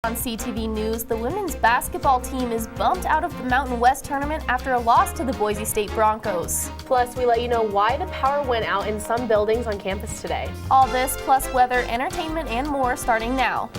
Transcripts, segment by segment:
On CTV News, the women's basketball team is bumped out of the Mountain West tournament after a loss to the Boise State Broncos. Plus, we let you know why the power went out in some buildings on campus today. All this, plus weather, entertainment, and more starting now.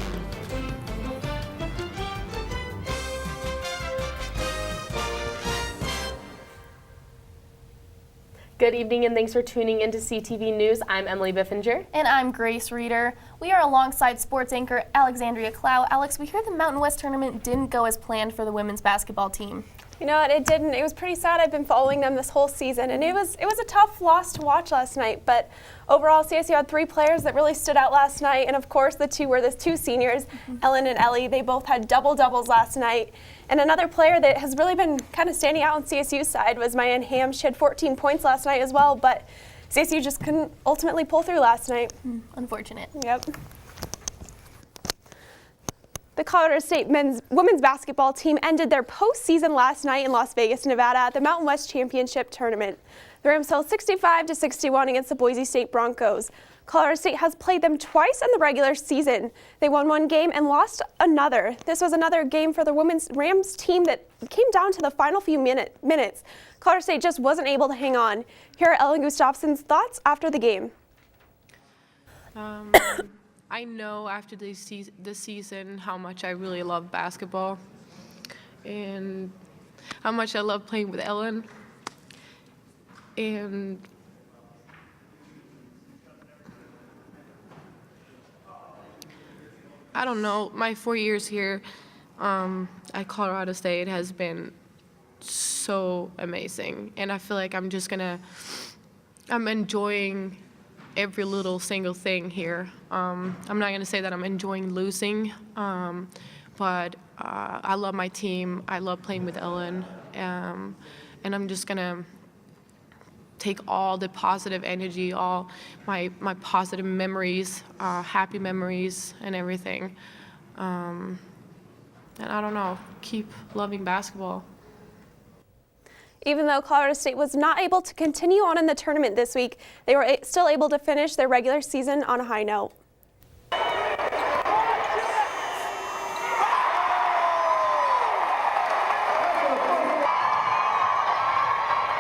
Good evening and thanks for tuning into CTV News. I'm Emily Biffinger. And I'm Grace Reeder. We are alongside sports anchor Alexandria Clough. Alex, we hear the Mountain West tournament didn't go as planned for the women's basketball team. You know what, it didn't. It was pretty sad. I've been following them this whole season, and it was a tough loss to watch last night. But overall, CSU had 3 players that really stood out last night, and of course the two seniors, Ellen and Ellie. They both had double-doubles last night. And another player that has really been kind of standing out on CSU's side was Mayan Ham. She had 14 points last night as well, but CSU just couldn't ultimately pull through last night. Unfortunate. Yep. The Colorado State women's basketball team ended their postseason last night in Las Vegas, Nevada at the Mountain West Championship Tournament. The Rams fell 65-61 against the Boise State Broncos. Colorado State has played them twice in the regular season. They won one game and lost another. This was another game for the women's Rams team that came down to the final few minutes. Colorado State just wasn't able to hang on. Here are Ellen Gustafson's thoughts after the game. I know after this season how much I really love basketball and how much I love playing with Ellen. And I don't know, my 4 years here at Colorado State has been so amazing. And I feel like I'm enjoying every little single thing here. I'm not going to say that I'm enjoying losing, but I love my team. I love playing with Ellen, and I'm just going to take all the positive energy, all my positive memories, happy memories and everything, and I don't know, keep loving basketball. Even though Colorado State was not able to continue on in the tournament this week, they were still able to finish their regular season on a high note.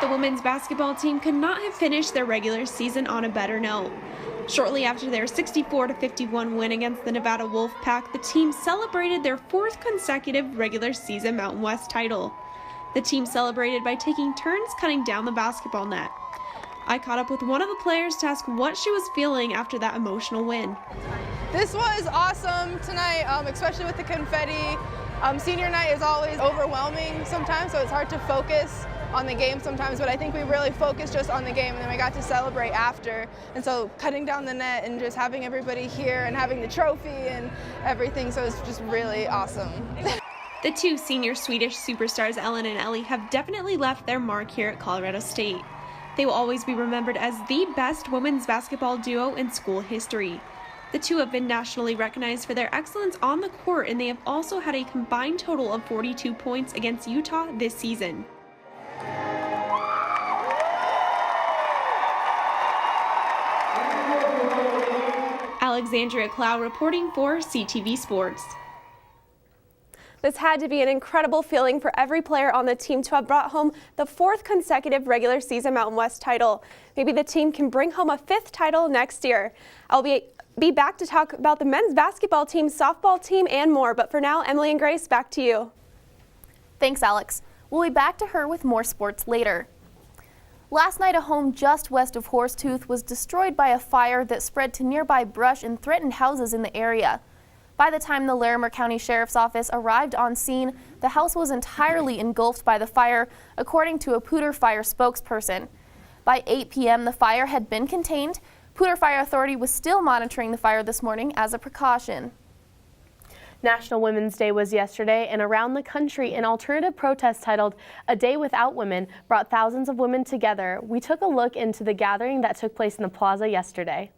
The women's basketball team could not have finished their regular season on a better note. Shortly after their 64-51 win against the Nevada Wolfpack, the team celebrated their 4th consecutive regular season Mountain West title. The team celebrated by taking turns cutting down the basketball net. I caught up with one of the players to ask what she was feeling after that emotional win. This was awesome tonight, especially with the confetti. Senior night is always overwhelming sometimes, so it's hard to focus on the game sometimes, but I think we really focused just on the game, and then we got to celebrate after. And so cutting down the net and just having everybody here and having the trophy and everything, so it's just really awesome. The 2 senior Swedish superstars, Ellen and Ellie, have definitely left their mark here at Colorado State. They will always be remembered as the best women's basketball duo in school history. The 2 have been nationally recognized for their excellence on the court, and they have also had a combined total of 42 points against Utah this season. Alexandria Clough reporting for CTV Sports. This had to be an incredible feeling for every player on the team to have brought home the 4th consecutive regular season Mountain West title. Maybe the team can bring home a 5th title next year. I'll be back to talk about the men's basketball team, softball team, and more. But for now, Emily and Grace, back to you. Thanks, Alex. We'll be back to her with more sports later. Last night, a home just west of Horsetooth was destroyed by a fire that spread to nearby brush and threatened houses in the area. By the time the Larimer County Sheriff's Office arrived on scene, the house was entirely engulfed by the fire, according to a Poudre Fire spokesperson. By 8 p.m., the fire had been contained. Poudre Fire Authority was still monitoring the fire this morning as a precaution. National Women's Day was yesterday, and around the country, an alternative protest titled "A Day Without Women" brought thousands of women together. We took a look into the gathering that took place in the plaza yesterday.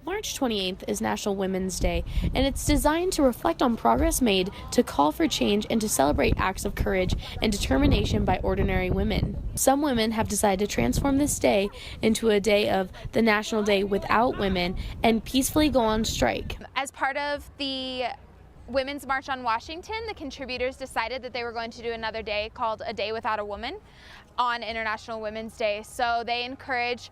March 28th is National Women's Day, and it's designed to reflect on progress made, to call for change, and to celebrate acts of courage and determination by ordinary women. Some women have decided to transform this day into a day of the National Day Without Women and peacefully go on strike. As part of the Women's March on Washington, the contributors decided that they were going to do another day called A Day Without a Woman on International Women's Day. So they encourage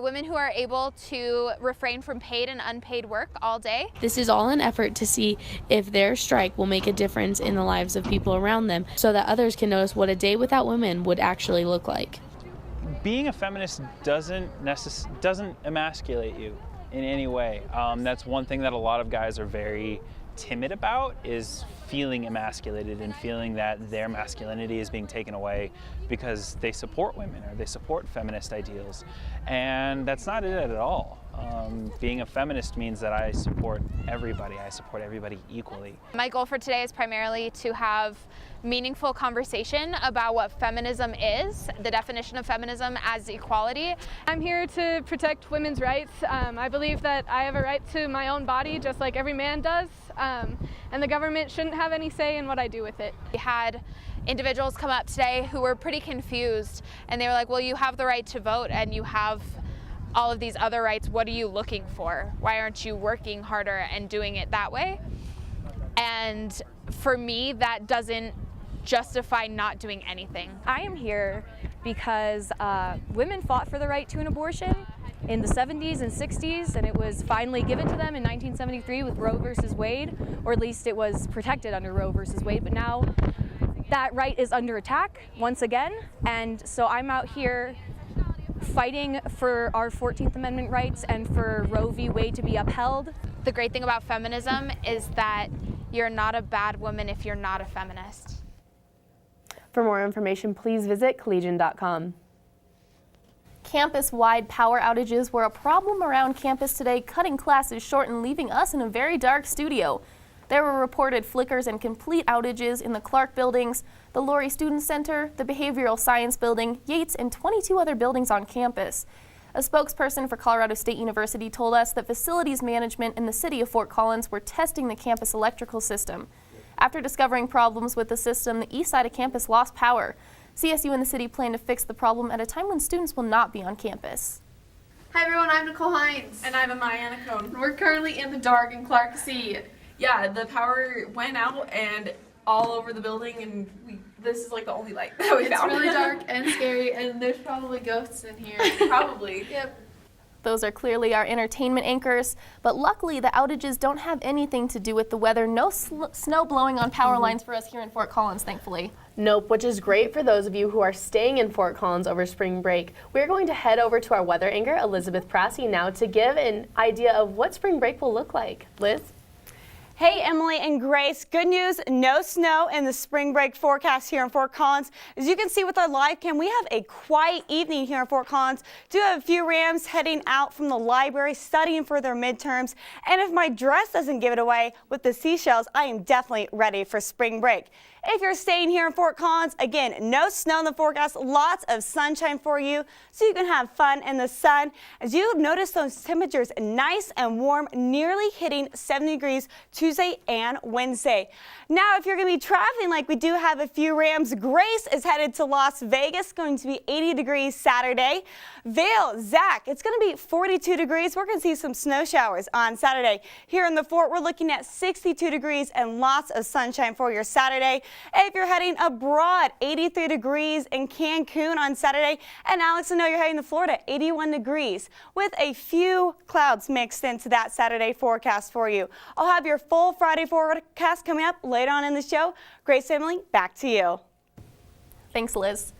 women who are able to refrain from paid and unpaid work all day. This is all an effort to see if their strike will make a difference in the lives of people around them so that others can notice what a day without women would actually look like. Being a feminist doesn't emasculate you in any way. That's one thing that a lot of guys are very timid about, is feeling emasculated and feeling that their masculinity is being taken away because they support women or they support feminist ideals. And that's not it at all. Being a feminist means that I support everybody. I support everybody equally. My goal for today is primarily to have meaningful conversation about what feminism is, the definition of feminism as equality. I'm here to protect women's rights. I believe that I have a right to my own body just like every man does, and the government shouldn't have any say in what I do with it. We had individuals come up today who were pretty confused, and they were like, well, you have the right to vote and you have all of these other rights. What are you looking for? Why aren't you working harder and doing it that way? And for me, that doesn't justify not doing anything. I am here because women fought for the right to an abortion in the 70s and 60s, and it was finally given to them in 1973 with Roe versus Wade, or at least it was protected under Roe versus Wade, but now that right is under attack once again, and so I'm out here fighting for our 14th Amendment rights and for Roe v. Wade to be upheld. The great thing about feminism is that you're not a bad woman if you're not a feminist. For more information, please visit collegian.com. Campus-wide power outages were a problem around campus today, cutting classes short and leaving us in a very dark studio. There were reported flickers and complete outages in the Clark buildings, the Laurie Student Center, the Behavioral Science Building, Yates, and 22 other buildings on campus. A spokesperson for Colorado State University told us that facilities management in the city of Fort Collins were testing the campus electrical system. After discovering problems with the system, the east side of campus lost power. CSU and the city plan to fix the problem at a time when students will not be on campus. Hi everyone, I'm Nicole Hines. And I'm Amaya Cone. We're currently in the dark in Clark C. Yeah, the power went out and all over the building, and this is like the only light that we found. It's really dark and scary, and there's probably ghosts in here. Probably. Yep. Those are clearly our entertainment anchors, but luckily the outages don't have anything to do with the weather. No snow blowing on power lines for us here in Fort Collins, thankfully. Nope, which is great for those of you who are staying in Fort Collins over spring break. We're going to head over to our weather anchor, Elizabeth Prasse, now to give an idea of what spring break will look like. Liz? Hey, Emily and Grace. Good news, no snow in the spring break forecast here in Fort Collins. As you can see with our live cam, we have a quiet evening here in Fort Collins. Do have a few Rams heading out from the library, studying for their midterms. And if my dress doesn't give it away with the seashells, I am definitely ready for spring break. If you're staying here in Fort Collins, again, no snow in the forecast, lots of sunshine for you so you can have fun in the sun. As you notice those temperatures nice and warm, nearly hitting 70 degrees Tuesday and Wednesday. Now, if you're going to be traveling like we do have a few Rams, Grace is headed to Las Vegas, going to be 80 degrees Saturday. Vale, Zach, it's going to be 42 degrees. We're going to see some snow showers on Saturday. Here in the Fort, we're looking at 62 degrees and lots of sunshine for your Saturday. If you're heading abroad, 83 degrees in Cancun on Saturday. And Alex, I know you're heading to Florida, 81 degrees with a few clouds mixed into that Saturday forecast for you. I'll have your full Friday forecast coming up later on in the show. Grace, Emily, back to you. Thanks, Liz.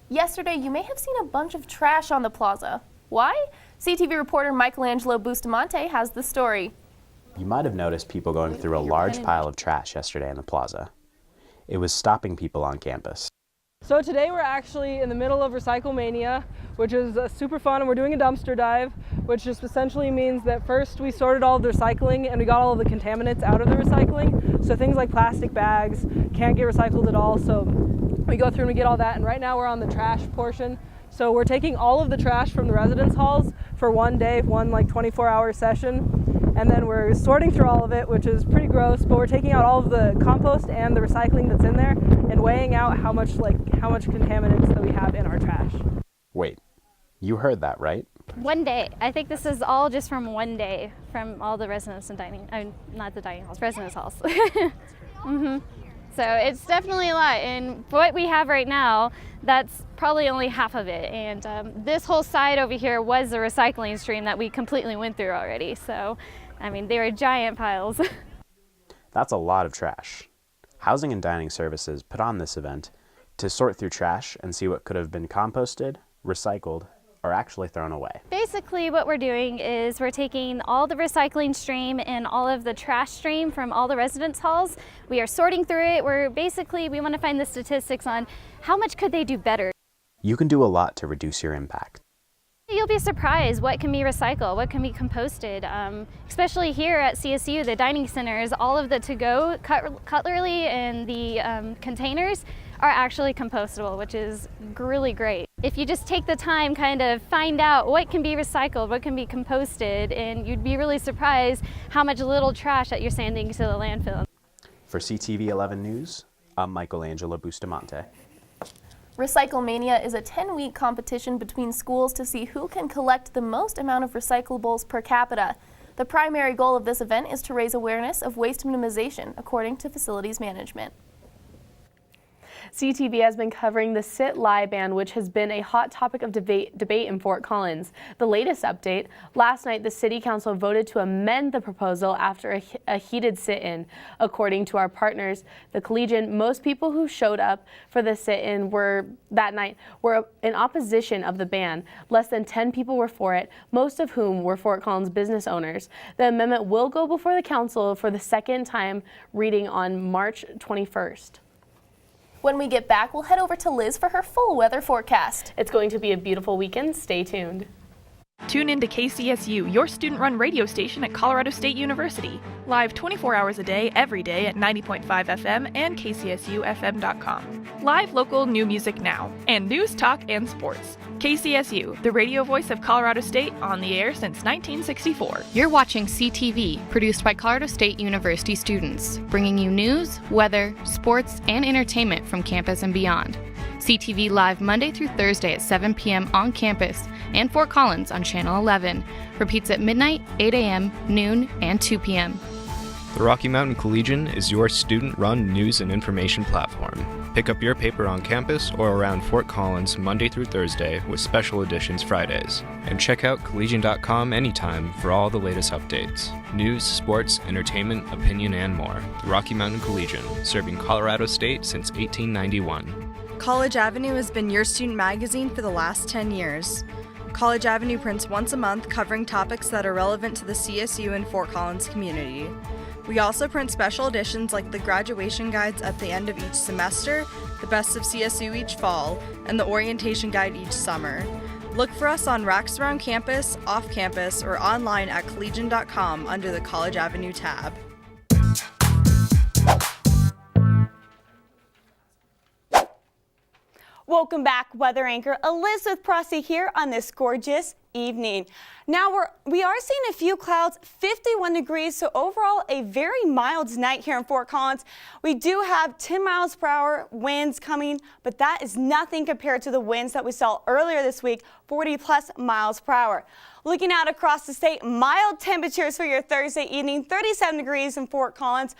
Yesterday, you may have seen a bunch of trash on the plaza. Why? CTV reporter Michelangelo Bustamante has the story. You might have noticed people going through a large pile of trash yesterday in the plaza. It was stopping people on campus. So today we're actually in the middle of RecycleMania, which is super fun, and we're doing a dumpster dive, which just essentially means that first we sorted all of the recycling and we got all of the contaminants out of the recycling. So things like plastic bags can't get recycled at all. So we go through and we get all that, and right now we're on the trash portion. So we're taking all of the trash from the residence halls for one day, one like 24-hour session. And then we're sorting through all of it, which is pretty gross, but we're taking out all of the compost and the recycling that's in there and weighing out how much contaminants that we have in our trash. Wait, you heard that right? camp. One day. I think this is all just from one day from all the residence and dining, not the dining halls, residence halls. So it's definitely a lot, and what we have right now, that's probably only half of it. And this whole side over here was the recycling stream that we completely went through already. So, I mean, they were giant piles. That's a lot of trash. Housing and Dining Services put on this event to sort through trash and see what could have been composted, recycled, or actually thrown away. Basically what we're doing is we're taking all the recycling stream and all of the trash stream from all the residence halls. We are sorting through it. We want to find the statistics on how much could they do better. You can do a lot to reduce your impact. You'll be surprised what can be recycled, what can be composted, especially here at CSU, the dining centers, all of the to-go cutlery and the containers are actually compostable, which is really great. If you just take the time, kind of find out what can be recycled, what can be composted, and you'd be really surprised how much little trash that you're sending to the landfill. For CTV 11 News, I'm Michelangelo Bustamante. RecycleMania is a 10-week competition between schools to see who can collect the most amount of recyclables per capita. The primary goal of this event is to raise awareness of waste minimization, according to facilities management. CTV has been covering the Sit-Lie ban, which has been a hot topic of debate in Fort Collins. The latest update, last night the City Council voted to amend the proposal after a heated sit-in. According to our partners, the Collegian, most people who showed up for the sit-in that night were in opposition of the ban. Less than 10 people were for it, most of whom were Fort Collins business owners. The amendment will go before the Council for the second time reading on March 21st. When we get back, we'll head over to Liz for her full weather forecast. It's going to be a beautiful weekend. Stay tuned. Tune in to KCSU, your student-run radio station at Colorado State University. Live 24 hours a day, every day at 90.5 FM and kcsufm.com. Live local new music now, and news, talk, and sports. KCSU, the radio voice of Colorado State, on the air since 1964. You're watching CTV, produced by Colorado State University students, bringing you news, weather, sports, and entertainment from campus and beyond. CTV live Monday through Thursday at 7 p.m. on campus and Fort Collins on Channel 11. Repeats at midnight, 8 a.m., noon, and 2 p.m. The Rocky Mountain Collegian is your student-run news and information platform. Pick up your paper on campus or around Fort Collins Monday through Thursday with special editions Fridays. And check out collegian.com anytime for all the latest updates. News, sports, entertainment, opinion, and more. The Rocky Mountain Collegian, serving Colorado State since 1891. College Avenue has been your student magazine for the last 10 years. College Avenue prints once a month covering topics that are relevant to the CSU and Fort Collins community. We also print special editions like the graduation guides at the end of each semester, the best of CSU each fall, and the orientation guide each summer. Look for us on racks around campus, off campus, or online at collegian.com under the College Avenue tab. Welcome back, weather anchor Elizabeth Prasse here on this gorgeous evening. Now we are seeing a few clouds, 51 degrees, so overall a very mild night here in Fort Collins. We do have 10 miles per hour winds coming, but that is nothing compared to the winds that we saw earlier this week, 40 plus miles per hour. Looking out across the state, mild temperatures for your Thursday evening, 37 degrees in Fort Collins.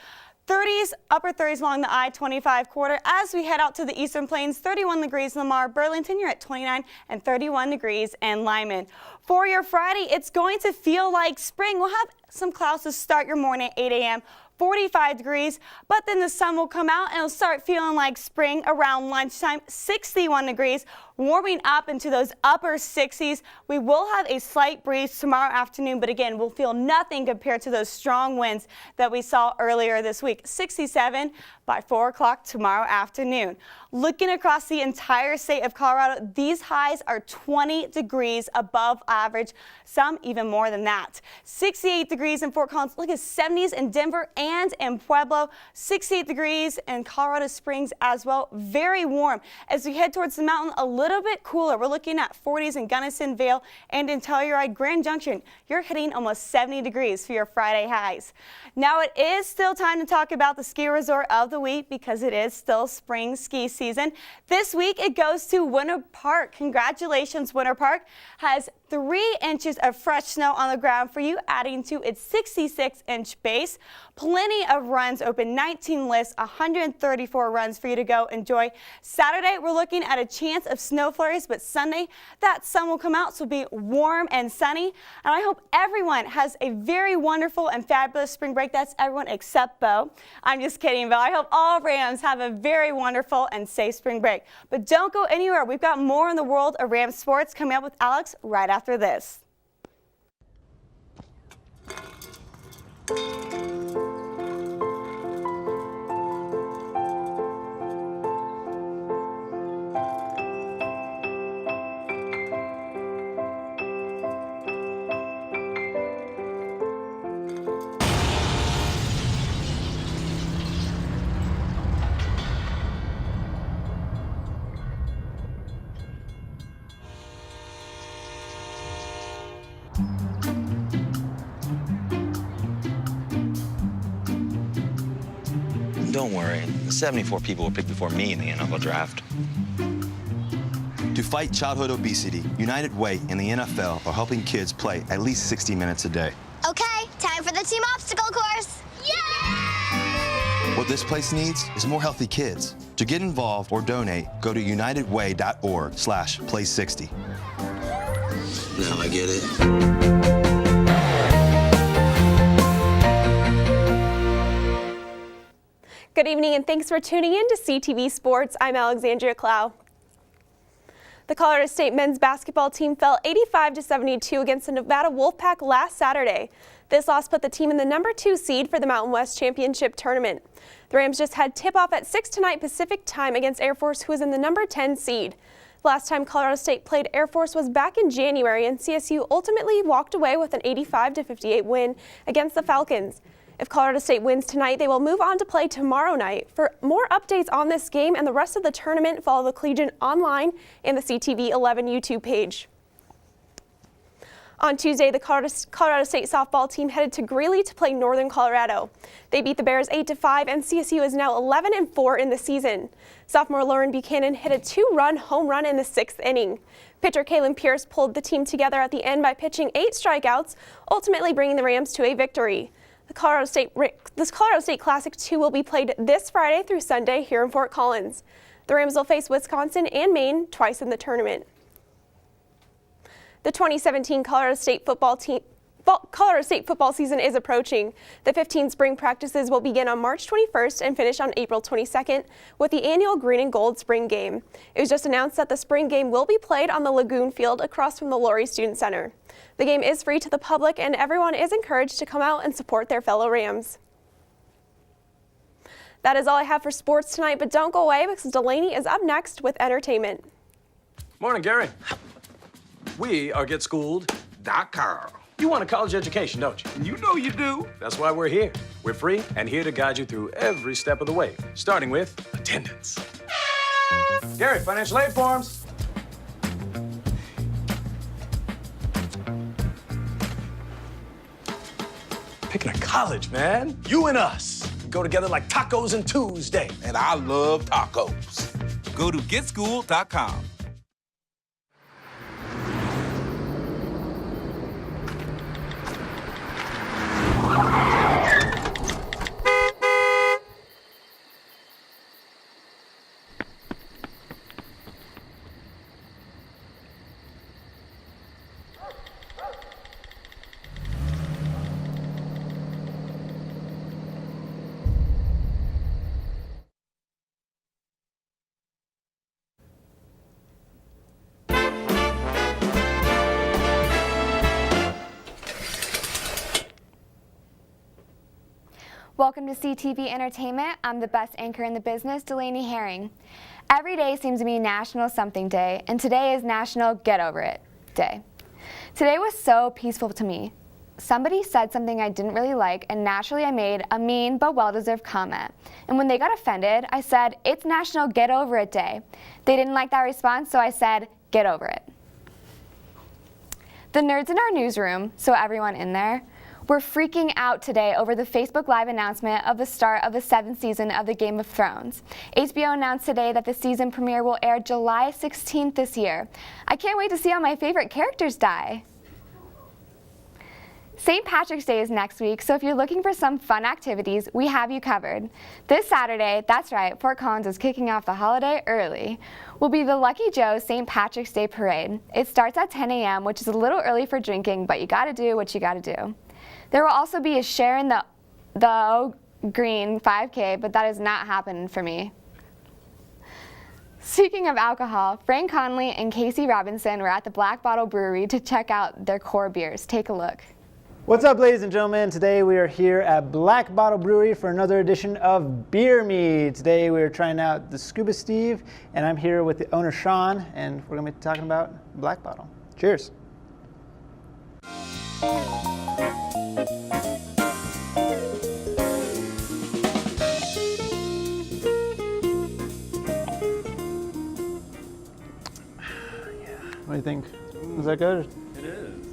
30s, upper 30s along the I-25 corridor. As we head out to the Eastern Plains, 31 degrees in Lamar, Burlington, you're at 29, and 31 degrees in Lyman. For your Friday, it's going to feel like spring. We'll have some clouds to start your morning at 8 a.m. 45 degrees, but then the sun will come out and it'll start feeling like spring around lunchtime, 61 degrees, warming up into those upper 60s. We will have a slight breeze tomorrow afternoon, but again, we'll feel nothing compared to those strong winds that we saw earlier this week. 67 by 4 o'clock tomorrow afternoon. Looking across the entire state of Colorado, these highs are 20 degrees above average, some even more than that. 68 degrees in Fort Collins, look at 70s in Denver and in Pueblo, 68 degrees in Colorado Springs as well. Very warm. As we head towards the mountain, a little bit cooler. We're looking at 40s in Gunnison Vale and in Telluride Grand Junction. You're hitting almost 70 degrees for your Friday highs. Now it is still time to talk about the ski resort of the week because it is still spring ski season. This week it goes to Winter Park. Congratulations, Winter Park has 3 inches of fresh snow on the ground for you, adding to its 66-inch base. Plenty of runs open, 19 lists, 134 runs for you to go enjoy. Saturday, we're looking at a chance of snow flurries, but Sunday, that sun will come out, so it'll be warm and sunny. And I hope everyone has a very wonderful and fabulous spring break. That's everyone except Bo. I'm just kidding, Bo. I hope all Rams have a very wonderful and safe spring break. But don't go anywhere. We've got more in the world of Rams sports coming up with Alex right after this. Don't worry, 74 people were picked before me in the NFL draft. To fight childhood obesity, United Way and the NFL are helping kids play at least 60 minutes a day. Okay, time for the team obstacle course. Yay! What this place needs is more healthy kids. To get involved or donate, go to unitedway.org/play60. Now I get it. Good evening and thanks for tuning in to CTV Sports. I'm Alexandria Clough. The Colorado State men's basketball team fell 85-72 against the Nevada Wolfpack last Saturday. This loss put the team in the number 2 seed for the Mountain West Championship tournament. The Rams just had tip-off at 6 tonight Pacific time against Air Force, who is in the number 10 seed. The last time Colorado State played Air Force was back in January, and CSU ultimately walked away with an 85-58 win against the Falcons. If Colorado State wins tonight, they will move on to play tomorrow night. For more updates on this game and the rest of the tournament, follow the Collegian online and the CTV 11 YouTube page. On Tuesday, the Colorado State softball team headed to Greeley to play Northern Colorado. They beat the Bears 8-5, and CSU is now 11-4 in the season. Sophomore Lauren Buchanan hit a 2-run home run in the 6th inning. Pitcher Kaylin Pierce pulled the team together at the end by pitching 8 strikeouts, ultimately bringing the Rams to a victory. This Colorado State Classic 2 will be played this Friday through Sunday here in Fort Collins. The Rams will face Wisconsin and Maine twice in the tournament. The 2017 Colorado State football season is approaching. The 15 spring practices will begin on March 21st and finish on April 22nd with the annual Green and Gold Spring Game. It was just announced that the spring game will be played on the Lagoon Field across from the Laurie Student Center. The game is free to the public, and everyone is encouraged to come out and support their fellow Rams. That is all I have for sports tonight, but don't go away because Delany is up next with entertainment. Morning, Gary. We are GetSchooled.com. You want a college education, don't you? You know you do. That's why we're here. We're free and here to guide you through every step of the way, starting with attendance. Gary, financial aid forms. Picking a college, man. You and us. We go together like tacos and Tuesday. And I love tacos. Go to GetSchooled.com. Welcome to CTV Entertainment. I'm the best anchor in the business, Delany Herring. Every day seems to be National Something Day, and today is National Get Over It Day. Today was so peaceful to me. Somebody said something I didn't really like, and naturally I made a mean but well-deserved comment. And when they got offended, I said, "It's National Get Over It Day." They didn't like that response, so I said, "Get over it." The nerds in our newsroom, so everyone in there, were freaking out today over the Facebook Live announcement of the start of the 7th season of the Game of Thrones. HBO announced today that the season premiere will air July 16th this year. I can't wait to see all my favorite characters die. St. Patrick's Day is next week, so if you're looking for some fun activities, we have you covered. This Saturday, that's right, Fort Collins is kicking off the holiday early, will be the Lucky Joe St. Patrick's Day Parade. It starts at 10 a.m., which is a little early for drinking, but you gotta do what you gotta do. There will also be a share in the Green 5K, but that is not happening for me. Speaking of alcohol, Frank Conley and Casey Robinson were at the Black Bottle Brewery to check out their core beers. Take a look. What's up, ladies and gentlemen? Today we are here at Black Bottle Brewery for another edition of Beer Me. Today we are trying out the Scuba Steve, and I'm here with the owner Sean, and we're gonna be talking about Black Bottle. Cheers. What do you think? Is that good? It is.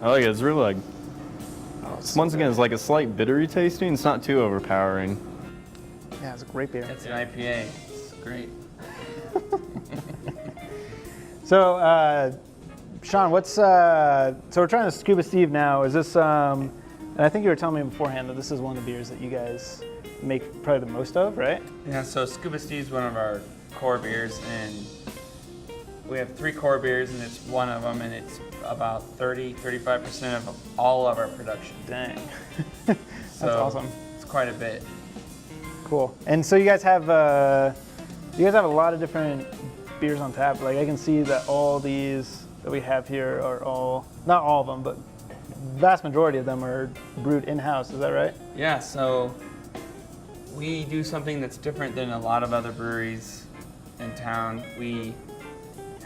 I like it. It's really like, once again, it's like a slight bittery tasting. It's not too overpowering. Yeah, it's a great beer. It's an IPA. It's great. So, Sean, what's so we're trying to Scuba Steve now. Is this? And I think you were telling me beforehand that this is one of the beers that you guys make probably the most of, right? Yeah. So Scuba Steve's one of our core beers, and we have 3 core beers, and it's one of them, and it's about 35% of all of our production. Dang. That's awesome. It's quite a bit. Cool. And so you guys have a lot of different beers on tap. Like I can see that all these that we have here are all, not all of them, but vast majority of them are brewed in-house. Is that right? Yeah. So we do something that's different than a lot of other breweries in town. We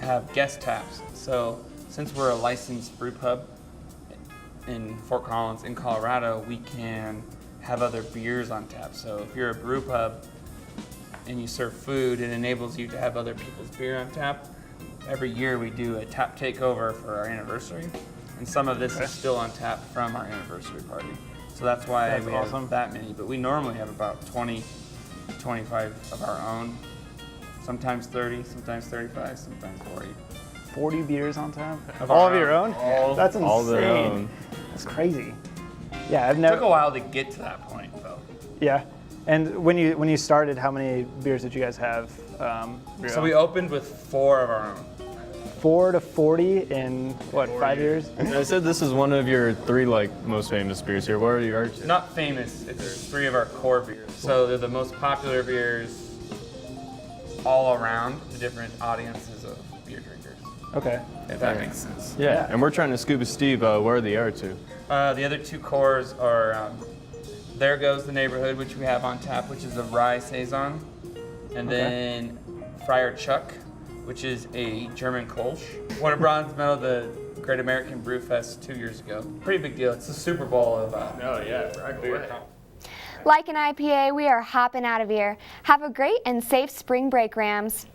have guest taps. So since we're a licensed brew pub in Fort Collins, in Colorado, we can have other beers on tap. So if you're a brew pub and you serve food, it enables you to have other people's beer on tap. Every year we do a tap takeover for our anniversary, and some of this is still on tap from our anniversary party. So that's why we have that many, but we normally have about 20, 25 of our own, sometimes 30, sometimes 35, sometimes 40. 40 beers on tap? All of your own? That's insane. All their own. That's crazy. Yeah, I've never. It took a while to get to that point, though. Yeah, and when you started, how many beers did you guys have? So we opened with 4 of our own. 4 to 40 in what, 5 years? I said this is one of your 3 most famous beers here. What are yours? Not famous. It's 3 of our core beers. So they're the most popular beers all around the different audiences of beer drinkers. Okay. If that makes sense. Yeah, and we're trying to Scuba Steve. Where are the other 2? The other 2 cores are There Goes the Neighborhood, which we have on tap, which is a rye saison, and then Friar Chuck, which is a German Kolsch. Won a bronze medal at the Great American Brew Fest 2 years ago. Pretty big deal. It's the Super Bowl of beer. Like an IPA, we are hopping out of here. Have a great and safe spring break, Rams.